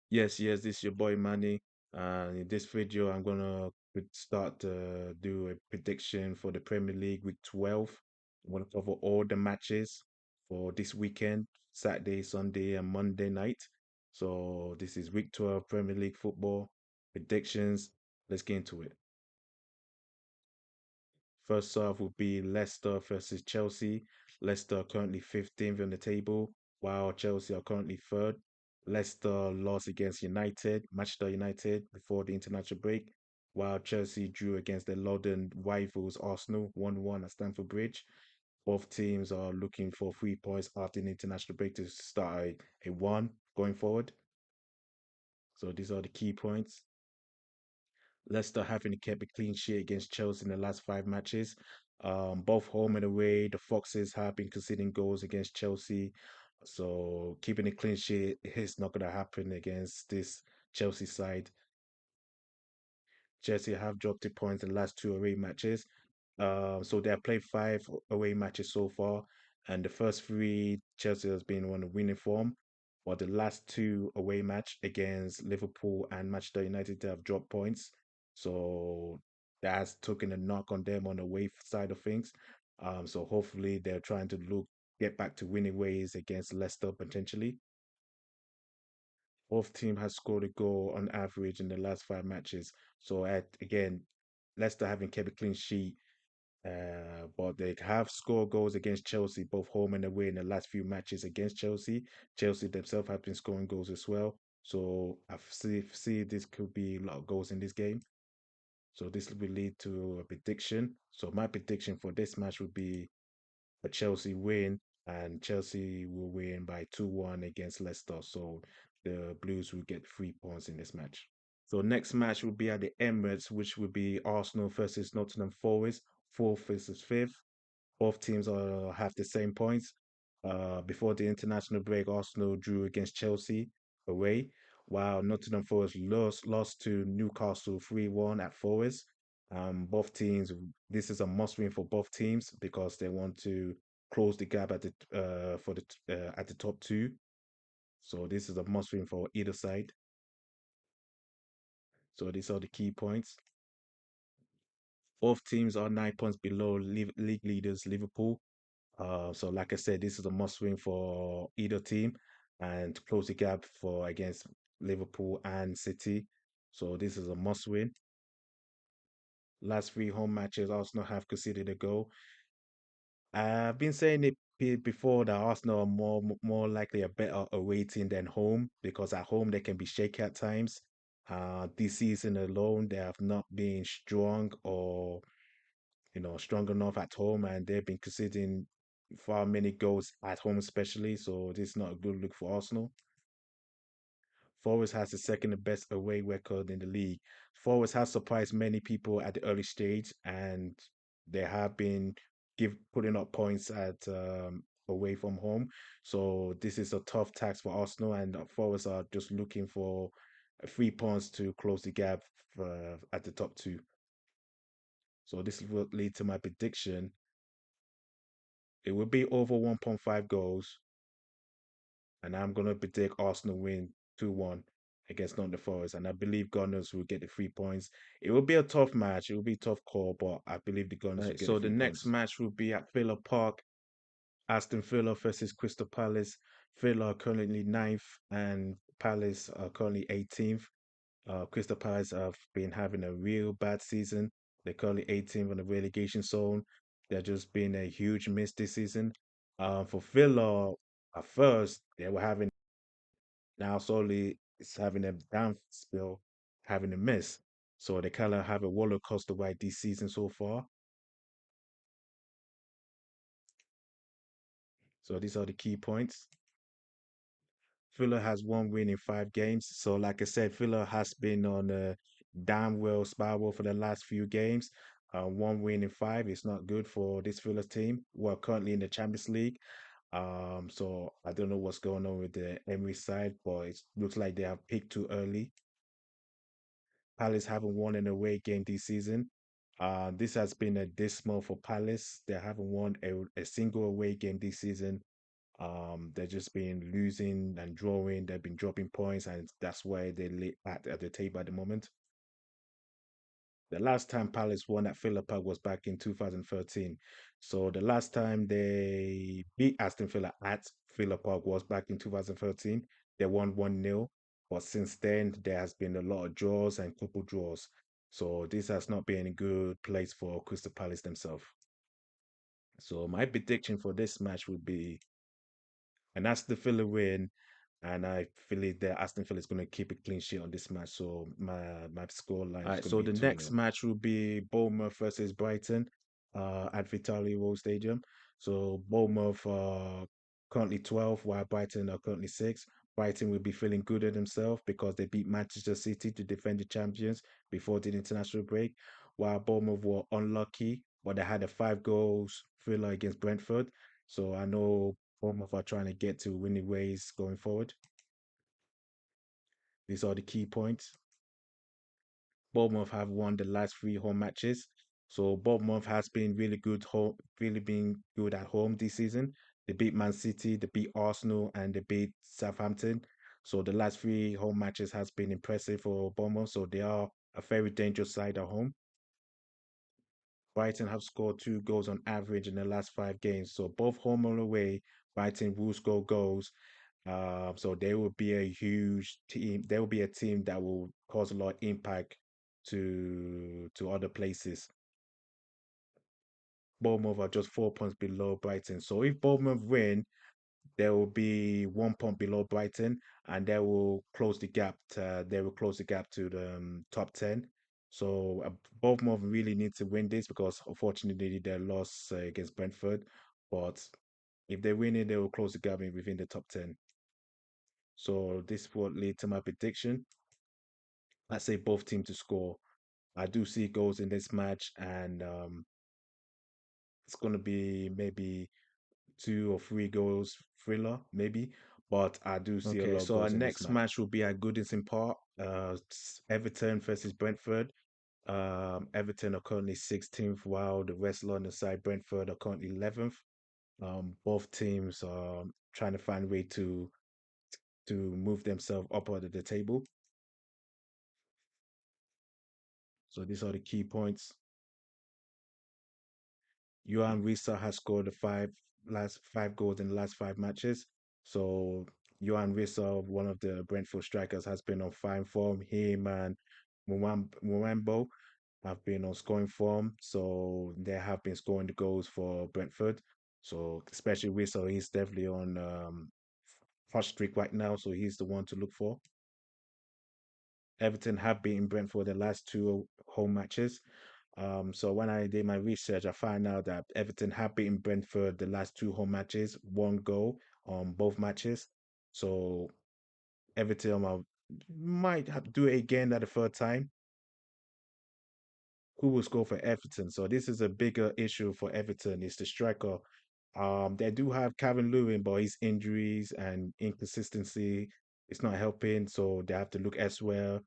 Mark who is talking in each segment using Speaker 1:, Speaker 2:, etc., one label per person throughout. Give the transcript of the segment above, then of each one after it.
Speaker 1: Yes, yes, this is your boy Manny. And in this video, I'm gonna start to do a prediction for the Premier League Week 12. I'm gonna cover all the matches for this weekend, Saturday, Sunday, and Monday night. So this is Week 12 Premier League football predictions. Let's get into it. First off will be Leicester versus Chelsea. Leicester are currently 15th on the table, while Chelsea are currently third. Leicester lost against Manchester United, before the international break, while Chelsea drew against their London rivals Arsenal 1-1 at Stamford Bridge. Both teams are looking for 3 points after the international break to start a one going forward. So these are the key points. Leicester having kept a clean sheet against Chelsea in the last five matches. Both home and away, the Foxes have been conceding goals against Chelsea. So keeping a clean sheet is not going to happen against this Chelsea side. Chelsea have dropped 2 points in the last two away matches. So they have played five away matches so far, and the first three Chelsea has been on a winning form. But the last two away match against Liverpool and Manchester United, they have dropped points. So that has taken a knock on them on the away side of things. So hopefully they're trying to get back to winning ways against Leicester potentially. Both team has scored a goal on average in the last five matches. So again, Leicester having kept a clean sheet, but they have scored goals against Chelsea, both home and away in the last few matches against Chelsea. Chelsea themselves have been scoring goals as well. So I see this could be a lot of goals in this game. So this will lead to a prediction. So my prediction for this match would be a Chelsea win, and Chelsea will win by 2-1 against Leicester. So the Blues will get 3 points in this match. So next match will be at the Emirates, which will be Arsenal versus Nottingham Forest, fourth versus fifth. Both teams have the same points. Before the international break, Arsenal drew against Chelsea away, while Nottingham Forest lost to Newcastle 3-1 at Forest. Both teams, this is a must-win for both teams because they want to close the gap at the top two. So this is a must-win for either side. So these are the key points. Both teams are 9 points below league leaders Liverpool. So like I said, this is a must win for either team and to close the gap for against Liverpool and City. So this is a must win. Last three home matches, Arsenal have conceded a goal. I've been saying it before that Arsenal are more likely a better away team than home because at home they can be shaky at times. This season alone, they have not been strong or strong enough at home, and they've been conceding far many goals at home, especially. So this is not a good look for Arsenal. Forrest has the second best away record in the league. Forrest has surprised many people at the early stage, and they have been putting up points at away from home. So this is a tough task for Arsenal, and Forest are just looking for 3 points to close the gap at the top two. So this will lead to my prediction. It will be over 1.5 goals, and I'm gonna predict Arsenal win 2-1 against Nottingham Forest, and I believe Gunners will get the 3 points. It will be a tough match. It will be a tough call, but I believe the Gunners will
Speaker 2: Right,
Speaker 1: get the
Speaker 2: so the
Speaker 1: three
Speaker 2: next
Speaker 1: points.
Speaker 2: match will be at Villa Park,
Speaker 1: Aston Villa versus Crystal Palace. Villa are currently ninth, and Palace are currently 18th. Crystal Palace have been having a real bad season. They're currently 18th on the relegation zone. They're just been a huge miss this season. For Villa, at first they were having now slowly it's having a down spill, having a miss. So they kind of have a roller coaster ride this season so far. So these are the key points. Villa has one win in five games. So, like I said, Villa has been on a downward spiral for the last few games. One win in five is not good for this Villa team. We're currently in the Champions League. So I don't know what's going on with the Emery side, but it looks like they have peaked too early. Palace haven't won an away game this season. This has been a dismal for Palace. They haven't won a single away game this season. They've just been losing and drawing. They've been dropping points, and that's why they're at the table at the moment. The last time Palace won at Villa Park was back in 2013. So the last time they beat Aston Villa at Villa Park was back in 2013. They won 1-0. But since then, there has been a lot of draws and couple draws. So this has not been a good place for Crystal Palace themselves. So my prediction for this match would be an Aston Villa win, and I feel it that Aston Villa is going to keep a clean sheet on this match. So my score line All is right, going to so be the 2 next 0. match will be Bournemouth versus Brighton at Vitality Road Stadium. So Bournemouth are currently 12, while Brighton are currently 6. Brighton will be feeling good at themselves because they beat Manchester City to defend the champions before the international break, while Bournemouth were unlucky, but they had a 5 goals thriller against Brentford. So I know Bournemouth are trying to get to winning ways going forward. These are the key points. Bournemouth have won the last 3 home matches. So Bournemouth has been really good home, really been good at home this season. They beat Man City, they beat Arsenal, and they beat Southampton. So the last 3 home matches has been impressive for Bournemouth. So they are a very dangerous side at home. Brighton have scored 2 goals on average in the last 5 games. So both home and away, Brighton will score goals. So they will be a huge team. They will be a team that will cause a lot of impact to other places. Bournemouth are just 4 points below Brighton. So if Bournemouth win, they will be 1 point below Brighton, and they will close the gap to the top 10. So Bournemouth really need to win this because unfortunately they lost against Brentford. But if they win it, they will close the gap within the top 10. So this will lead to my prediction. I say both teams to score. I do see goals in this match, and it's going to be maybe 2 or 3 goals thriller, maybe. But I do see a
Speaker 2: Okay,
Speaker 1: lot of
Speaker 2: so our
Speaker 1: goals in this
Speaker 2: next
Speaker 1: match.
Speaker 2: match will be at Goodison Park.
Speaker 1: Everton versus Brentford. Everton are currently 16th, while the West London side, Brentford, are currently 11th. Both teams are trying to find a way to move themselves up out of the table. So these are the key points. Johan Risa has scored the last 5 goals in the last 5 matches. So Johan Risa, one of the Brentford strikers, has been on fine form. Him and Mwambo have been on scoring form. So they have been scoring the goals for Brentford. So especially Risa, he's definitely on hot streak right now. So he's the one to look for. Everton have beaten Brentford the last 2 home matches. So when I did my research, I found out that Everton have beaten Brentford the last 2 home matches, 1 goal on both matches. So Everton might have to do it again at the third time. Who will score for Everton? So this is a bigger issue for Everton. It's the striker. They do have Kevin Lewin, but his injuries and inconsistency, it's not helping. So they have to look elsewhere.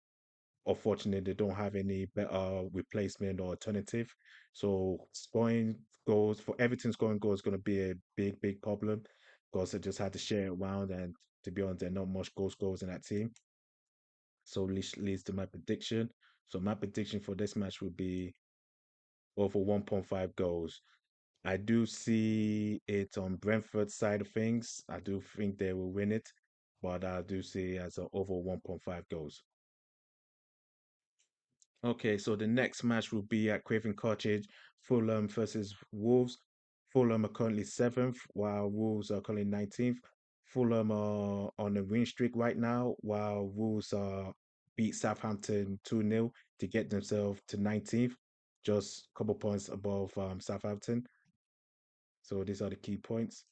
Speaker 1: Unfortunately, they don't have any better replacement or alternative. So scoring goals for Everton, scoring goals is going to be a big, big problem because they just had to share it around. And to be honest, there are not much goals in that team. So leads to my prediction. So my prediction for this match would be over 1.5 goals. I do see it on Brentford's side of things. I do think they will win it, but I do see it as over 1.5 goals. Okay, so the next match will be at Craven Cottage, Fulham versus Wolves. Fulham are currently 7th, while Wolves are currently 19th. Fulham are on a win streak right now, while Wolves are beat Southampton 2-0 to get themselves to 19th, just a couple points above Southampton. So these are the key points.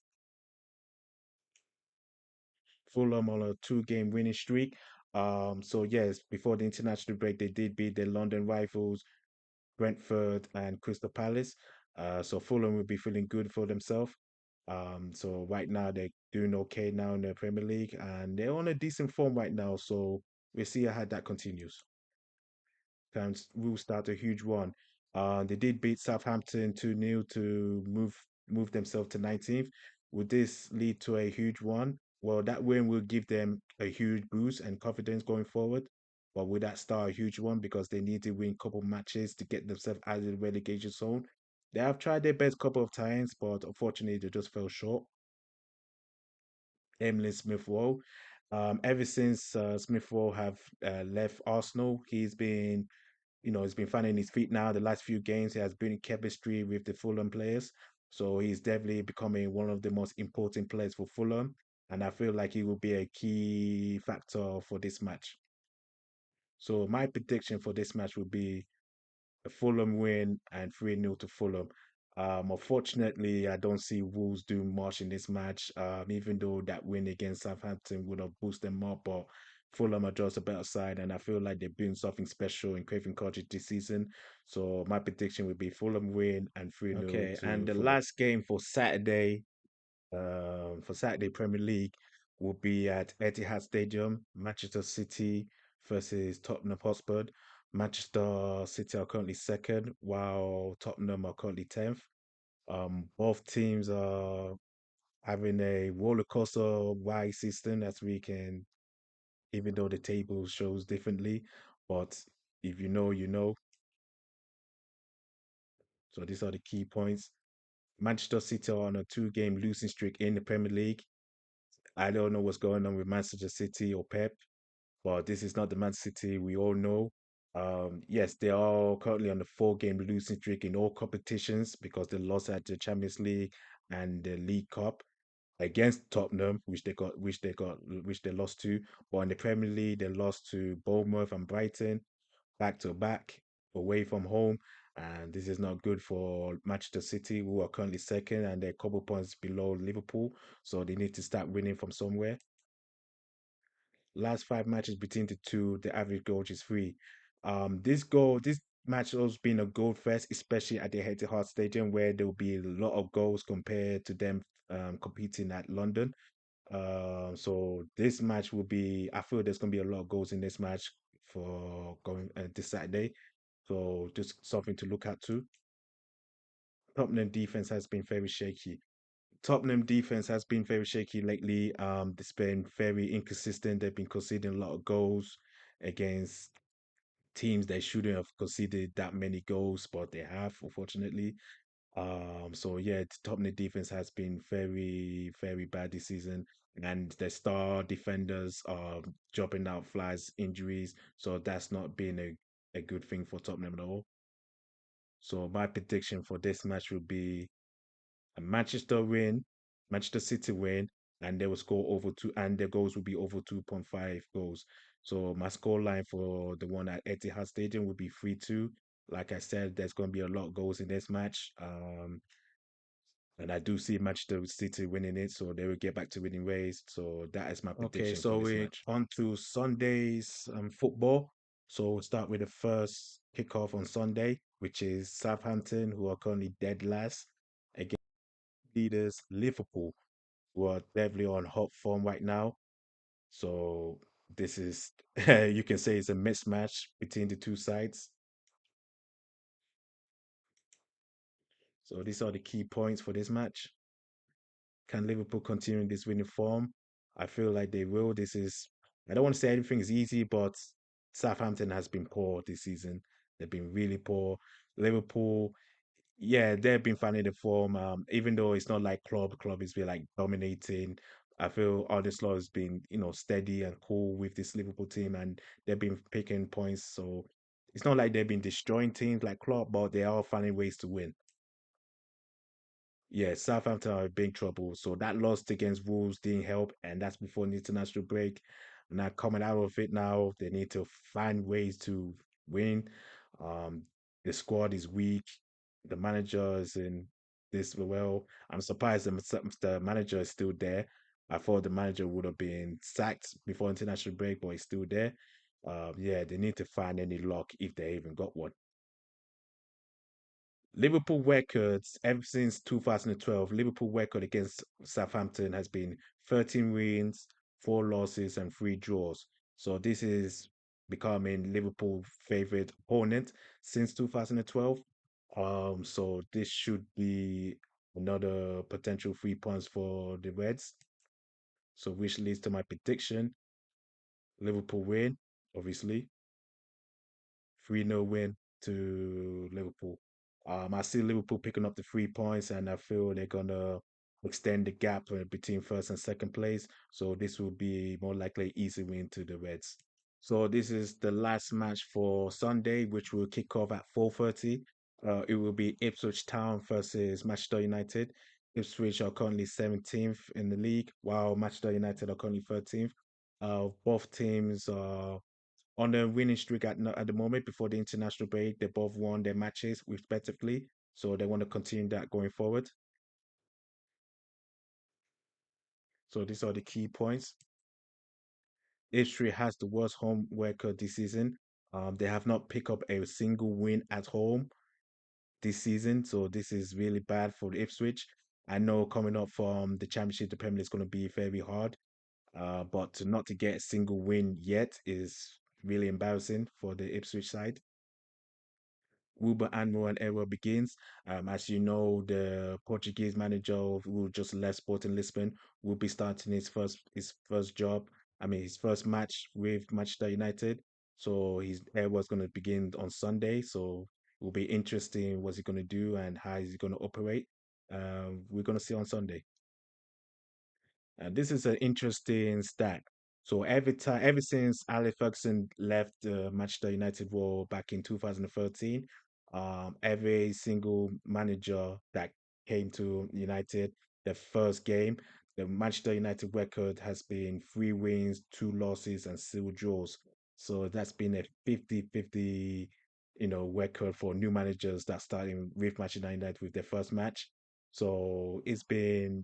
Speaker 1: Fulham on a 2-game winning streak. So yes, before the international break, they did beat their London rivals Brentford and Crystal Palace. So Fulham will be feeling good for themselves. So right now they're doing okay now in the Premier League and they're on a decent form right now. So we'll see how that continues. Will start a huge run. They did beat Southampton 2-0 to move themselves to 19th. Would this lead to a huge one? Well, that win will give them a huge boost and confidence going forward. But would that start a huge one because they need to win a couple matches to get themselves out of the relegation zone? They have tried their best couple of times, but unfortunately they just fell short. Emily Smith Rowe. Ever since Smith Rowe have left Arsenal, he's been finding his feet now. The last few games, he has been in chemistry with the Fulham players. So he's definitely becoming one of the most important players for Fulham. And I feel like he will be a key factor for this match. So my prediction for this match would be a Fulham win and 3-0 to Fulham. Unfortunately, I don't see Wolves doing much in this match, even though that win against Southampton would have boosted them up. But Fulham are just a better side, and I feel like they're doing something special in Craven Cottage this season. So my prediction would be Fulham win and 3-0
Speaker 2: Okay, and
Speaker 1: to
Speaker 2: the
Speaker 1: Fulham.
Speaker 2: last game
Speaker 1: For Saturday Premier League will be at Etihad Stadium, Manchester City versus Tottenham Hotspur. Manchester City are currently second, while Tottenham are currently 10th. Both teams are having a roller coaster wide system as we can, even though the table shows differently. But if you know, you know. So these are the key points. Manchester City are on a two-game losing streak in the Premier League. I don't know what's going on with Manchester City or Pep, but this is not the Man City we all know. Yes, they are currently on a four-game losing streak in all competitions because they lost at the Champions League and the League Cup against Tottenham, which they lost to. But in the Premier League, they lost to Bournemouth and Brighton back to back away from home. And this is not good for Manchester City, who are currently second and they're a couple points below Liverpool. So they need to start winning from somewhere. Last five matches between the two, the average goal is three. This match has been a goal fest, especially at the Etihad Stadium, where there will be a lot of goals compared to them competing at London. So this match will be. I feel there's gonna be a lot of goals in this match for going this Saturday. So just something to look at too. Tottenham defense has been very shaky. Tottenham defense has been very shaky lately. It's been very inconsistent. They've been conceding a lot of goals against teams they shouldn't have conceded that many goals, but they have, unfortunately. So yeah, the Tottenham defense has been very, very bad this season, and the star defenders are dropping out flies injuries. So that's not been a good thing for Tottenham at all. So my prediction for this match would be a Manchester win, Manchester City win, and they will score over two, and their goals will be over 2.5 goals. So my score line for the one at Etihad Stadium would be 3-2. Like I said, there's going to be a lot of goals in this match. And I do see Manchester City winning it, so they will get back to winning ways. So that is my
Speaker 2: Okay,
Speaker 1: prediction for
Speaker 2: so
Speaker 1: this
Speaker 2: we
Speaker 1: match. On to Sunday's football. So we'll start with the first kickoff on Sunday, which is Southampton, who are currently dead last against leaders Liverpool, who are definitely on hot form right now. So this is you can say it's a mismatch between the two sides. So these are the key points for this match. Can Liverpool continue in this winning form? I feel like they will. I don't want to say anything is easy, but Southampton has been poor this season. They've been really poor. Liverpool, yeah, they've been finding the form. Even though it's not like club is been like dominating. I feel Arne Slot has been, steady and cool with this Liverpool team, and they've been picking points. So it's not like they've been destroying teams like Klopp, but they are finding ways to win. Yeah, Southampton are in big trouble. So that loss against Wolves didn't help, and that's before the international break. Now coming out of it now, they need to find ways to win. Um, the squad is weak. The manager is in this well. I'm surprised the manager is still there. I thought the manager would have been sacked before international break, but he's still there. Yeah, they need to find any luck if they even got one. Liverpool records ever since 2012, Liverpool record against Southampton has been 13 wins, 4 losses, and 3 draws. So this is becoming Liverpool favorite opponent since 2012. So this should be. another potential 3 points for the Reds. So which leads to my prediction: Liverpool win, obviously, 3-0 win to Liverpool. I see Liverpool picking up the 3 points, and I feel they're gonna extend the gap between first and second place. So this will be more likely easy win to the Reds. So this is the last match for Sunday, which will kick off at 4:30. It will be Ipswich Town versus Manchester United. Ipswich are currently 17th in the league, while Manchester United are currently 13th. Both teams are on a winning streak at the moment before the international break. They both won their matches respectively, so they want to continue that going forward. So these are the key points. Ipswich has the worst home record this season. They have not picked up a single win at home this season, so this is really bad for Ipswich. I know coming up from the Championship, the Premier League is going to be very hard, but not to get a single win yet is really embarrassing for the Ipswich side. Ruben Amorim era begins. As you know, the Portuguese manager who just left Sporting Lisbon will be starting his first job. I mean, his first match with Manchester United. So his era was going to begin on Sunday. So it will be interesting what's he going to do and how is he going to operate. We're going to see on Sunday. This is an interesting stat. So ever since Alex Ferguson left the Manchester United role back in 2013, every single manager that came to United, the first game, the Manchester United record has been 3 wins, 2 losses, and 0 draws. So that's been a 50-50, record for new managers that starting with Manchester United with their first match. So it's been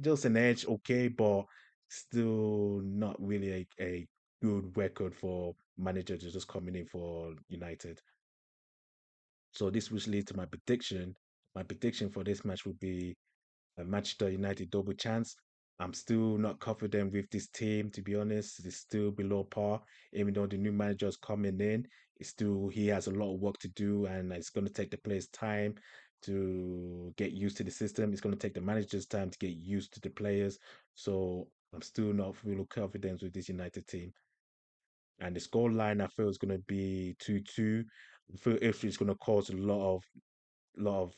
Speaker 1: just an edge, okay, but still not really a good record for managers just coming in for United. So this which leads to my prediction. My prediction for this match would be a Manchester United double chance. I'm still not confident with this team, to be honest. It's still below par, even though the new manager is coming in. It's still he has a lot of work to do, and it's going to take the players time to get used to the system. It's going to take the managers time to get used to the players. So I'm still not full of confidence with this United team. And the score line I feel is going to be 2-2. I feel if it's going to cause a lot of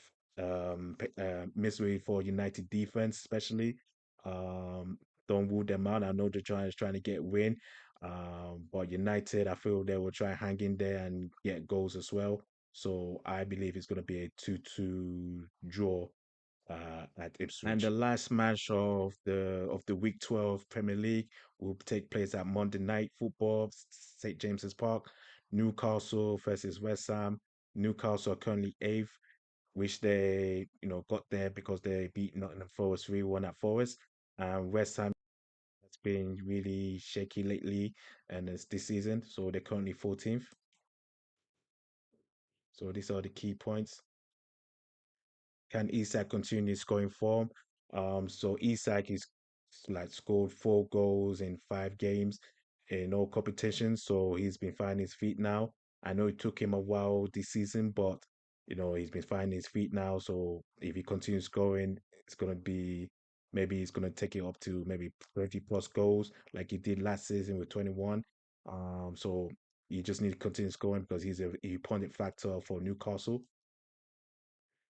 Speaker 1: misery for United defense, especially. Um, don't rule them out. I know they're trying to get a win, but United, I feel they will try and hang in there and get goals as well. So I believe it's going to be a 2-2 draw at And the last match of the Week 12 Premier League will take place at Monday Night Football, St James's Park. Newcastle versus West Ham. Newcastle are currently eighth, which they got there because they beat Nottingham Forest 3-1 at Forest. And West Ham has been really shaky lately, and it's this season, so they're currently 14th. So these are the key points. Can Isak continue scoring form? So Isak is like scored 4 goals in 5 games in all competitions. So he's been finding his feet now. I know it took him a while this season, but he's been finding his feet now. So if he continues scoring, it's gonna be maybe he's gonna take it up to maybe 30 plus goals like he did last season with 21. So you just need to continue scoring because he's a important factor for Newcastle.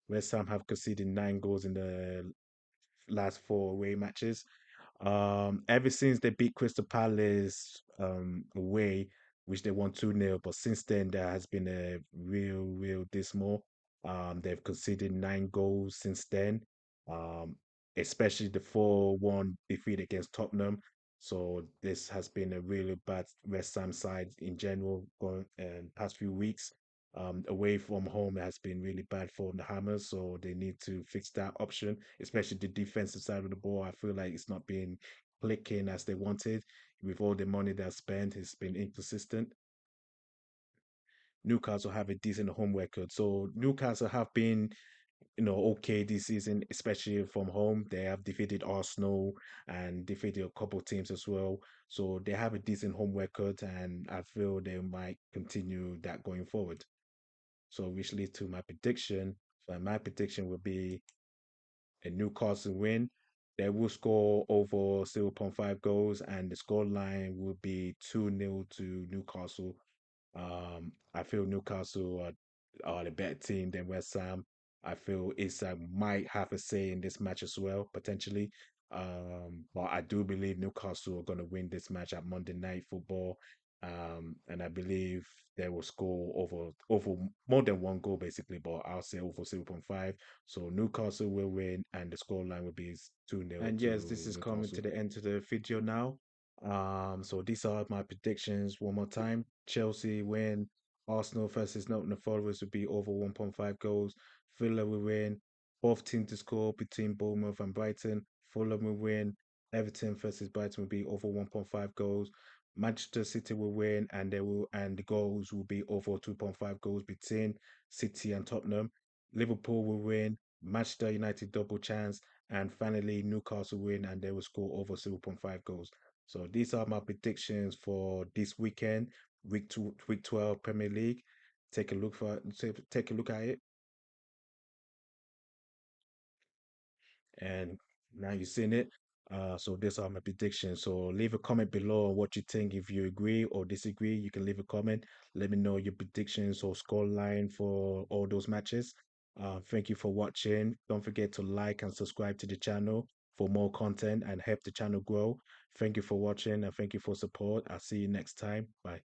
Speaker 1: West Ham have conceded 9 goals in the last 4 away matches. Ever since they beat Crystal Palace away, which they won 2-0, but since then there has been a real dismal. They've conceded 9 goals since then. Um, Especially the 4-1 defeat against Tottenham. So this has been a really bad West Ham side in general going past few weeks. Away from home has been really bad for the Hammers, so they need to fix that option, especially the defensive side of the ball. I feel like it's not been clicking as they wanted. With all the money they've spent, it's been inconsistent. Newcastle have a decent home record, so Newcastle have been, okay this season, especially from home. They have defeated Arsenal and defeated a couple teams as well. So they have a decent home record, and I feel they might continue that going forward. So which leads to my prediction. So my prediction will be a Newcastle win. They will score over 0.5 goals, and the score line will be 2-0 to Newcastle. I feel Newcastle are the better team than West Ham. I feel Isak might have a say in this match as well, potentially. But I do believe Newcastle are going to win this match at Monday Night Football. And I believe they will score over more than one goal, basically, but I'll say over 0.5. So Newcastle will win, and the score line will be 2-0
Speaker 2: And yes, this
Speaker 1: to
Speaker 2: is coming to
Speaker 1: Newcastle.
Speaker 2: the end of the video now. So these are my predictions one more time. Chelsea win. Arsenal versus Nottingham Forest would be over 1.5 goals. Villa will win. Both teams to score between Bournemouth and Brighton. Fulham will win. Everton versus Brighton will be over 1.5 goals. Manchester City will win, and the goals will be over 2.5 goals between City and Tottenham. Liverpool will win. Manchester United double chance, and finally Newcastle win, and they will score over 0.5 goals. So these are my predictions for this weekend, week 12 Premier League. Take a look at it, and now you've seen it. So these are my predictions. So leave a comment below on what you think. If you agree or disagree, you can leave a comment. Let me know your predictions or score line for all those matches. Thank you for watching. Don't forget to like and subscribe to the channel for more content and help the channel grow. Thank you for watching and thank you for support. I'll see you next time. Bye.